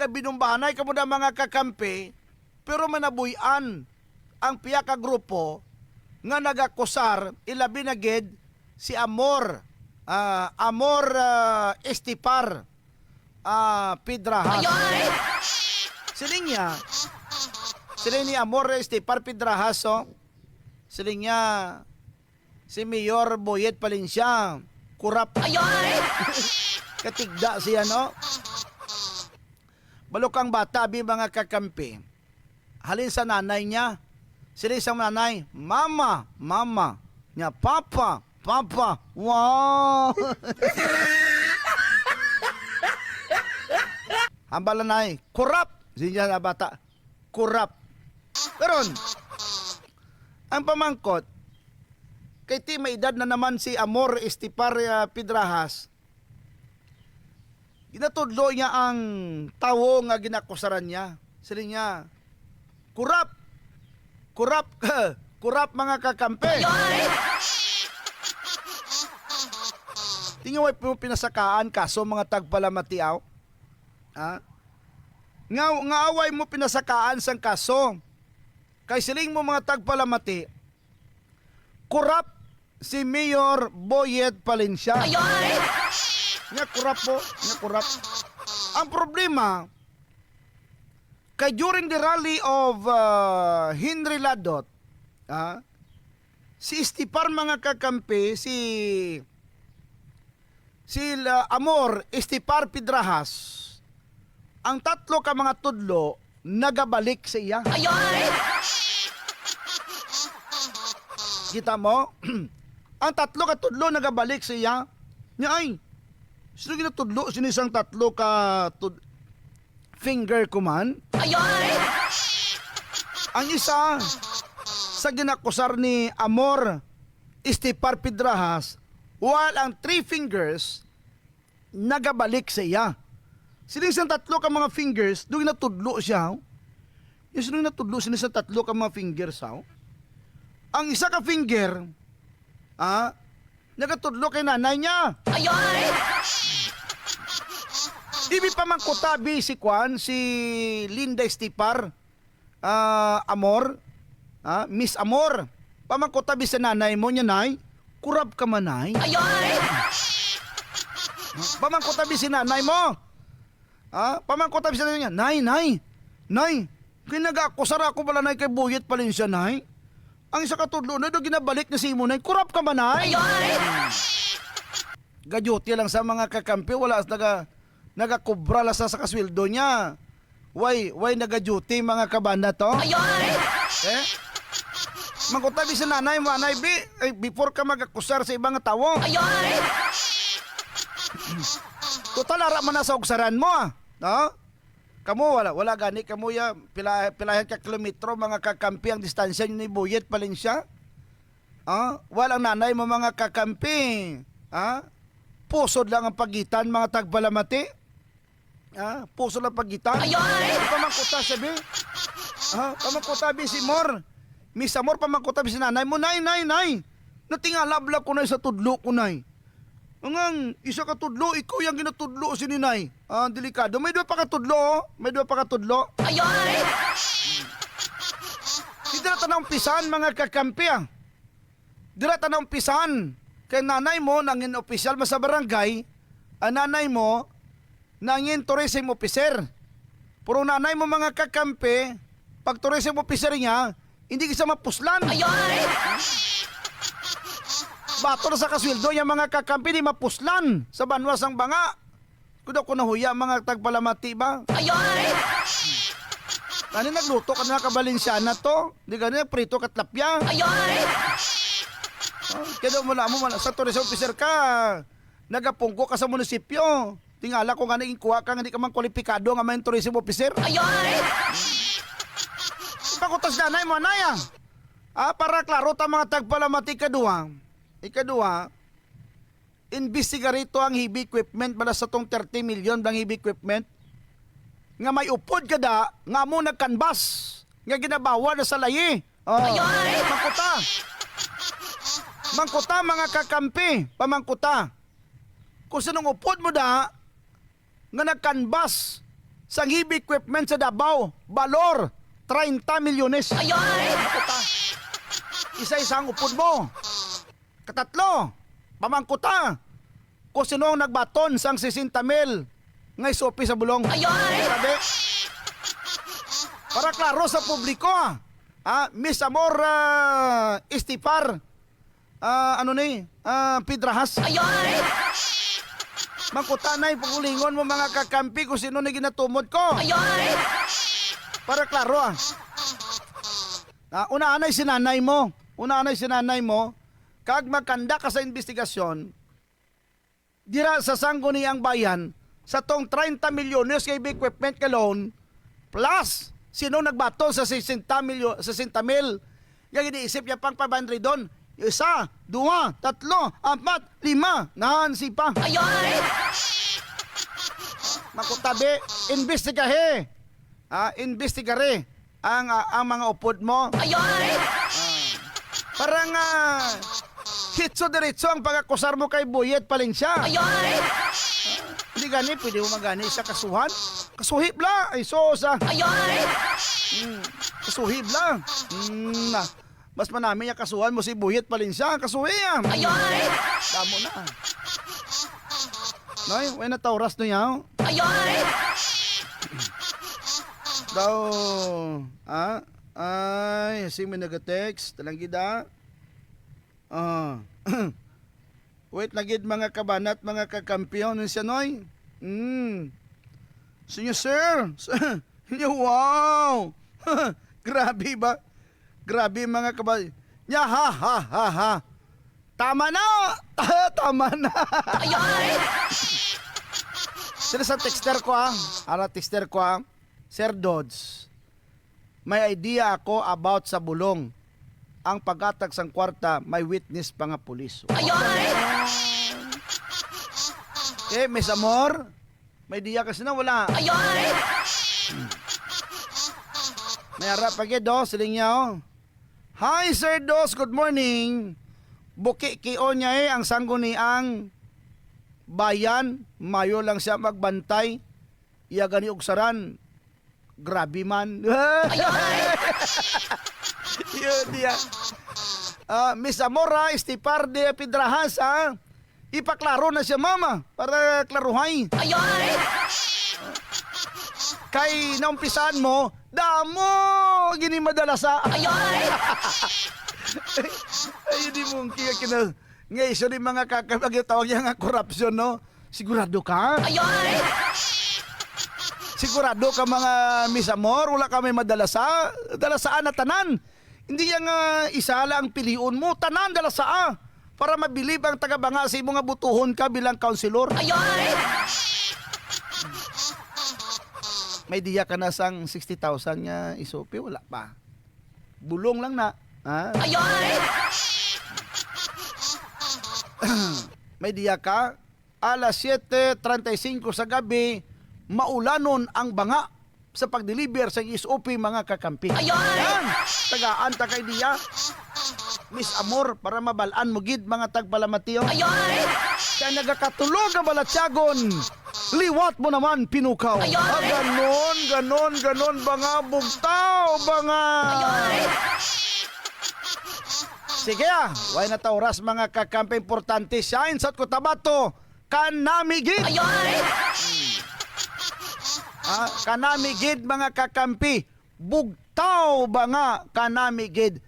Binumbahanay kamo na mga kakampi, pero manabuyan ang piya ka grupo nga nagakusar ilabi na gid si Amor Estipar Pidrahas. Siling ni Amor Estipar Pidrahas, siling niya si Mayor Boyet Palencia, kurap. Katigda siya, no? Balokang bata, mga kakampi. Halin sa nanay niya. Sila isang nanay, Mama, Mama. Niya, Papa, Papa. Wow! Hambal nanay, kurap. Siya na bata, kurap. Karon, ang pamangkot, kay ti may edad na naman si Amor Estipar Pidrahas, ginatudlo niya ang tawo nga ginakusaran niya. Sila niya, kurap! Kurap! Kurap mga kakampi! Tingnan mo pinasakaan kaso mga tagpalamatiaw? Ha? Nga away mo pinasakaan sang kaso. Kay siling mo mga tagpalamati, kurap si Mayor Boyet Palencia. Nga kurap po, nga kurap. Ang problema, kay during the rally of Henry Ladot, si Estipar mga kakampi, si Amor Estipar Pidrahas, ang tatlo ka mga tudlo, nagabalik sa iya. Kita mo? Ang tatlo ka tudlo, nagabalik sa iya. Nya ay, sino ginatudlo? Sinisang tatlo ka finger ko man? Ang isa sa ginakusar ni Amor Estipar Pidrahas, while ang 3 fingers nagabalik sa iya. Sinisang tatlo ka mga fingers, doon natudlo siya. Yung sino natudlo, sinisang tatlo ka mga fingers. Ang isa ka finger, nagatudlo kay nanay niya. Ibi pa man kutabi si Kwan, si Linda Estipar Amor, Miss Amor. Pamangkutabi sa nanay mo niya, nay, kurab ka man, nay. Pamangkutabi si nanay mo. Pamangkutabi sa nanay niya, nay, kinag-akusar ako pala, nay, kay Boyet Palencia, nay. Ang isa katudlo na doon ginabalik na si mo, nay, kurab ka man, nay. Gadyuti lang sa mga kakampi, wala nagakubra lang sa kasweldo niya. Why nagadyuti mga kabanda to? Mangkutabi sa nanay mo, nanay, before ka magakusar sa ibang tawo. Total, ara man na sa ugsaran mo, no? Kamu, wala gani, kamu ya, pilahan ka kilometro, mga kakampi, ang distansya ni Boyet Palencia. Walang nanay mo, mga kakampi. Pusod lang ang pagitan, mga tagpalamati. Pusod lang pagitan. Pamangkuta sabi. Pamangkutabi si Mor. Miss Amor, pamangkutabi si nanay mo, nay. Natingalabla ko na sa tudlo ko, nay. Ang isa ka tudlo, ikaw yung ginatudlo si ninay. Delikado. May 2 pa ka tudlo, Dira ta na umpisan, mga kakampi, Dira ta na umpisan. Kay nanay mo, nangin opisyal sa barangay, ang nanay mo, nangin tourism officer. Puro nanay mo, mga kakampi, pag tourism officer niya, hindi kasi mapuslan. Bato na sa kasweldo yung mga kakampi, di mapuslan sa banwas ang banga. Kuda ko nahuya, mga tagpalamati ba? Kani nagluto ka na kabalinsyana to, di gani prito katlapya. Kaya mo sa tourism officer ka, nagapungko ka sa munisipyo. Tingala ko nga naging kuha ka, hindi ka man kwalipikado nga may tourism officer. Pakutas nanay mo, anaya. Para klaro ta mga tagpalamati Ikadua, imbestiga rito ang heavy equipment bala sa tong 30 million bang heavy equipment. Nga may upod kada, nga mo nagkanbas, nga ginabawa na sa layi. Mangkuta mga kakampi, pamangkuta. Kung sinong upod mo da, nga nagkanbas, Sang heavy equipment sa Davao, balor 30 milyones. Makuta. Isa-isang upod mo. Katatlo, pamangkuta. Kung sino ang nagbaton sang 60 mil ngay sopi sa bulong. Grabe. Para klaro sa publiko Miss Amor Estipar Pidrahas. Mangkutanay pagulingon mo mga kakampi kung sino na ginatumod ko. Para klaro Una-anay sinanay mo. Kag magkanda ka sa investigasyon, dira sa sangguniang bayan, sa tong 30 milyones kay equipment ka loan, plus sino nagbato sa 60 mil, yung iniisip niya pang 500 doon. Isa, dua, tatlo, apat, lima, nahansi pa. Makutabi, investigare ang mga upod mo. Parang hitso diretso ang pag-akusar mo kay Boyet Valencia. Hindi gani, pwede mo magani sa kasuhan. Kasuhib la, ay sosa. Kasuhib la. Mas manami niya kasuhan mo si Boyet Valencia. Kasuhi Damo na. Noy, way na tauras no yaw. Daw. Ay, si may nag-text. Talanggida. Wait, lagid mga kabanat, mga kakampiyon siya, Noy. Sinyo, sir. Wow. Grabe ba? Grabe mga kabanat. Ha. Tama na. Tama na. Sila sa texter ko texter ko Sir Dodds, may idea ako about sa bulong. Ang pag-atag sang kwarta, may witness pa nga pulis. Miss Amor, may idea kasi na wala. May harap pagido, siling niya. Hi Sir Dodds, good morning. Buki kiyo niya ang sangguni ang bayan, mayo lang siya magbantay. Iya gani ugsaran. Grabe man. Yun dia. Miss Amora Estipar de Pidrahas ipaklaro na siya mama para klaruhay. Kay naumpisan mo, damo gini madalasa. Ay di mo kina ngay so di mga kakabag tawag yang korupsyon no. Sigurado ka? Sigurado ka mga Miss Amor, wala kami madalasa. Dalasaan na tanan. Hindi yang isala ang piliun mo, tanan dalasa para mabilib ang tagabanga sa mga butuhon ka bilang counselor. May diya ka na sang 60,000 nga isopi, wala pa. Bulong lang na. May diya ka, alas 7:35 sa gabi, maulanon ang banga sa pag-deliver sa SOP mga kakampi. Yan, tagaan ta kay diya. Miss Amor, para mabalaan mo gid mga tagpalamatiyo. Kaya nagakatulog ang balatyagon. Liwat mo naman pinukaw. Ganon, banga, bugtaw, banga. Sige way na tauras mga kakampi importante. Signs at kutabato, kanamigid. Kanamigid mga kakampi, bugtaw ba nga kanamigid.